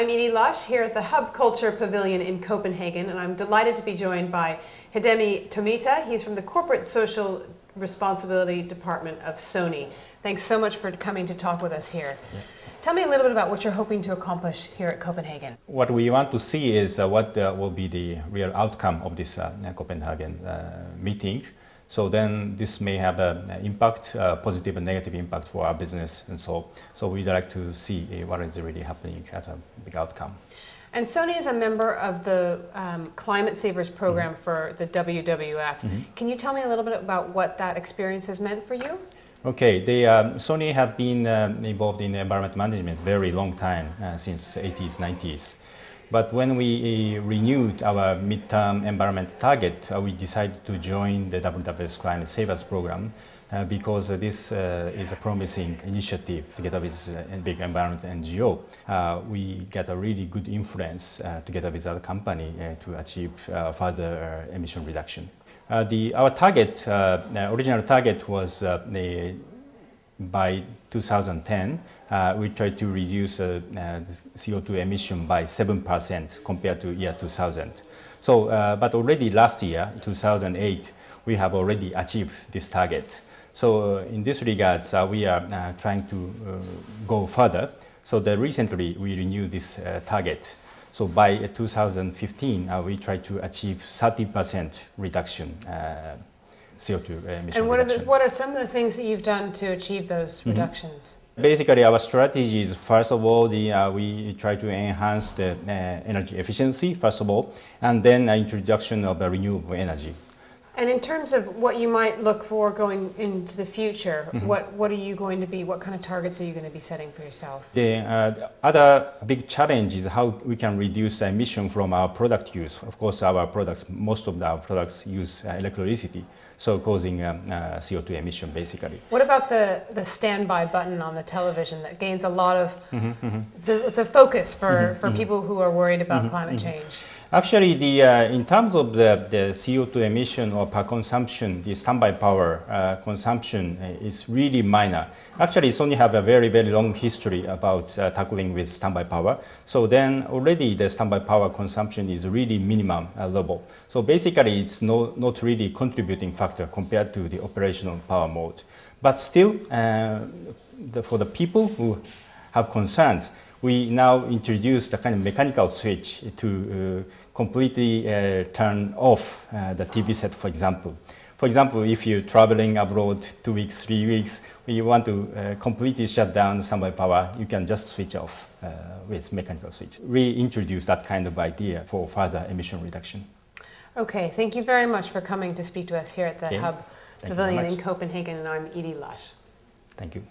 I'm EDIE Lush here at the Hub Culture Pavilion in Copenhagen, and I'm delighted to be joined by HIDEMI TOMITA. He's from the Corporate Social Responsibility Department of SONY. Thanks so much for coming to talk with us here. Yeah. Tell me a little bit about what you're hoping to accomplish here at Copenhagen. What we want to see is what will be the real outcome of this Copenhagen meeting. So then this may have an impact, positive and negative impact for our business, and so we'd like to see what is really happening as a big outcome. And SONY is a member of the Climate Savers program for the WWF. Can you tell me a little bit about what that experience has meant for you? Okay, SONY have been involved in environment management very long time, since 80s, 90s. But when we renewed our midterm environment target, we decided to join the WWF's Climate Savers program because this is a promising initiative together with a big environment NGO. We get a really good influence together with other company to achieve further emission reduction. Our target, original target was by 2010, we tried to reduce CO2 emission by 7% compared to year 2000. So, but already last year, 2008, we have already achieved this target. So, in this regards, we are trying to go further. So, recently we renewed this target. So, by 2015, we try to achieve 30% reduction. CO2 emission and reduction. What are some of the things that you've done to achieve those reductions? Basically, our strategy is, first of all, we try to enhance the energy efficiency, first of all, and then introduction of renewable energy. And in terms of what you might look for going into the future, what are you going to be, what kind of targets are you going to be setting for yourself? The other big challenge is how we can reduce emission from our product use. Of course, our products, most of our products use electricity, so causing CO2 emission basically. What about the standby button on the television that gains a lot of, it's a focus for people who are worried about climate change? Actually, in terms of the CO2 emission or per consumption, the standby power consumption is really minor. Actually, SONY have a very, very long history about tackling with standby power. So then already the standby power consumption is really minimum level. So basically, it's not really contributing factor compared to the operational power mode. But still, for the people who have concerns, we now introduced a kind of mechanical switch to completely turn off the TV set, for example. For example, if you're traveling abroad 2 weeks, 3 weeks, you want to completely shut down standby power, you can just switch off with mechanical switch. Reintroduce that kind of idea for further emission reduction. Okay, thank you very much for coming to speak to us here at the Hub Pavilion in Copenhagen, and I'm EDIE Lush. Thank you.